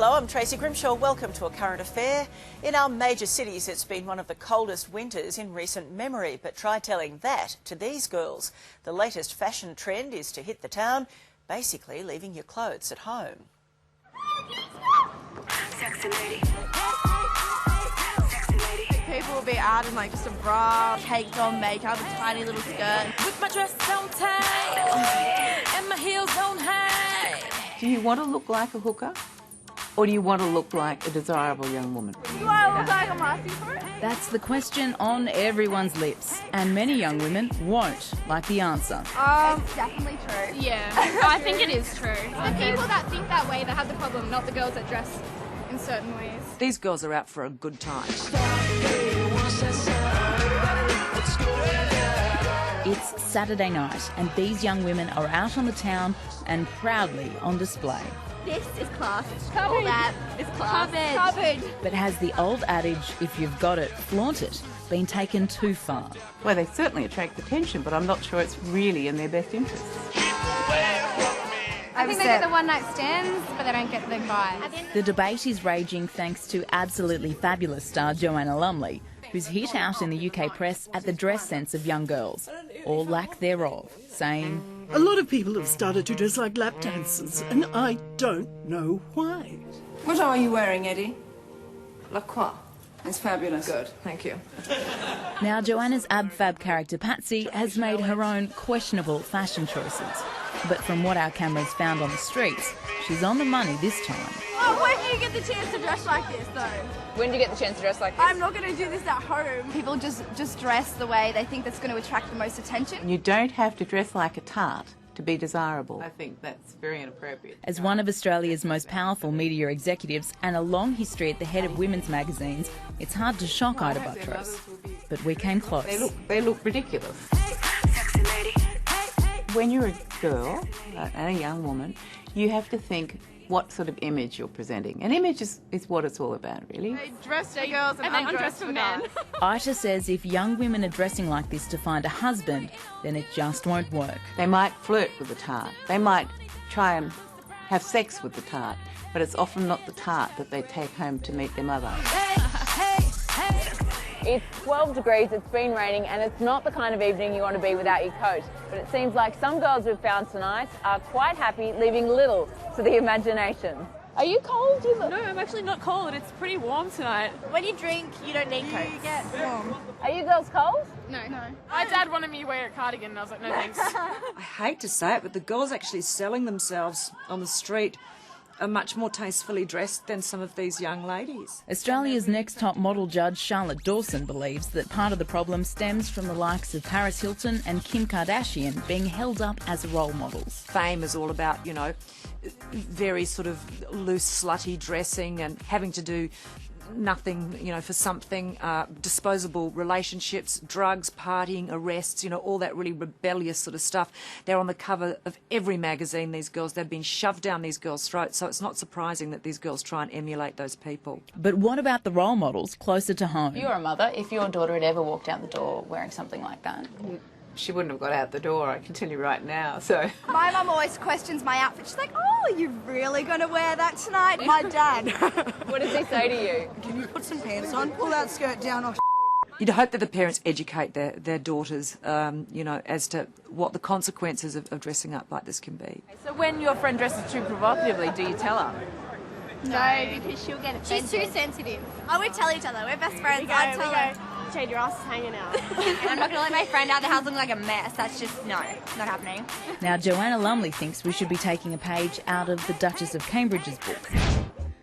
Hello, I'm Tracy Grimshaw. Welcome to A Current Affair. In our major cities, it's been one of the coldest winters in recent memory, but try telling that to these girls. The latest fashion trend is to hit the town, basically leaving your clothes at home. People will be out in like just a bra, caked on makeup, a tiny little skirt. With my dress on tight and my heels on high. Do you want to look like a hooker? Or do you want to look like a desirable young woman? Do I look like I'm asking for it? That's the question on everyone's lips, and many young women won't like the answer. It's definitely true. Yeah, I think it is true. The people that think that way that have the problem, not the girls that dress in certain ways. These girls are out for a good time. It's Saturday night, and these young women are out on the town and proudly on display. This is class. All that is class. Covered. But has the old adage, if you've got it, flaunt it, been taken too far? Well, they certainly attract attention, but I'm not sure it's really in their best interests. I think they get the one-night stands, but they don't get the guys. The debate is raging thanks to absolutely fabulous star Joanna Lumley, who's hit out in the UK press at the dress sense of young girls, or lack thereof, saying, "A lot of people have started to dress like lap dancers, and I don't know why." What are you wearing, Eddie? La Croix. It's fabulous. Good, thank you. Now Joanna's ab-fab character Patsy has made her own questionable fashion choices. But from what our cameras found on the streets, she's on the money this time. Oh, when do you get the chance to dress like this, though? When do you get the chance to dress like this? I'm not going to do this at home. People just dress the way they think that's going to attract the most attention. You don't have to dress like a tart to be desirable. I think that's very inappropriate. As one of Australia's most powerful media executives and a long history at the head of women's magazines, it's hard to shock Ida Buttrose. But we came close. They look ridiculous. When you're a girl and a young woman, you have to think what sort of image you're presenting. An image is what it's all about, really. They dress for girls and they undress for men. Ita says if young women are dressing like this to find a husband, then it just won't work. They might flirt with the tart. They might try and have sex with the tart, but it's often not the tart that they take home to meet their mother. It's 12 degrees, it's been raining, and it's not the kind of evening you want to be without your coat. But it seems like some girls we've found tonight are quite happy, leaving little to the imagination. Are you cold? No, I'm actually not cold. It's pretty warm tonight. When you drink, you don't need coats. You get warm. Are you girls cold? No. My dad wanted me to wear a cardigan, and I was like, no thanks. I hate to say it, but the girls actually selling themselves on the street are much more tastefully dressed than some of these young ladies. Australia's next top model judge, Charlotte Dawson, believes that part of the problem stems from the likes of Paris Hilton and Kim Kardashian being held up as role models. Fame is all about, very sort of loose, slutty dressing and having to do nothing, for something, disposable relationships, drugs, partying, arrests, all that really rebellious sort of stuff. They're on the cover of every magazine, these girls. They've been shoved down these girls' throats, so it's not surprising that these girls try and emulate those people. But what about the role models closer to home? You're a mother. If your daughter had ever walked out the door wearing something like that, She wouldn't have got out the door, I can tell you right now, so... My mum always questions my outfit. She's like, "Oh, are you really going to wear that tonight?" My dad. what does he say to you? Can you put some pants on? Pull that skirt down off. You'd hope that the parents educate their daughters, as to what the consequences of dressing up like this can be. So when your friend dresses too provocatively, do you tell her? No, because she'll get offended. She's too sensitive. I would tell each other. We're best friends. I'd tell her. Jade, your ass is hanging out. And I'm not going to let my friend out the house looking like a mess. That's just, no, not happening. Now, Joanna Lumley thinks we should be taking a page out of the Duchess of Cambridge's book.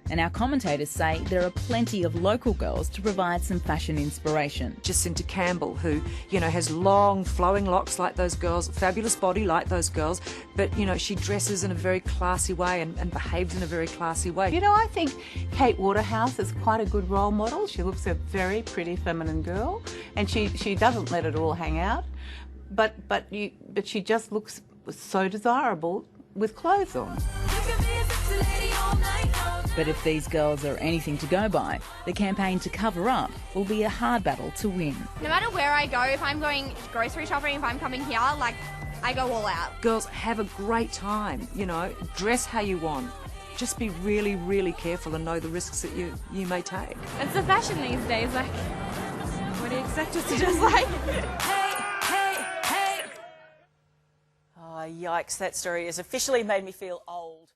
And our commentators say there are plenty of local girls to provide some fashion inspiration. Jacinta Campbell, who, has long flowing locks like those girls, fabulous body like those girls, but, she dresses in a very classy way and behaves in a very classy way. I think Kate Waterhouse is quite a good role model. She looks a very pretty feminine girl, and she doesn't let it all hang out, but she just looks so desirable with clothes on. But if these girls are anything to go by, the campaign to cover up will be a hard battle to win. No matter where I go, if I'm going grocery shopping, if I'm coming here, I go all out. Girls, have a great time, dress how you want. just be really, really careful and know the risks that you may take. It's the fashion these days, like, what do you expect us to just like? Oh, yikes, that story has officially made me feel old.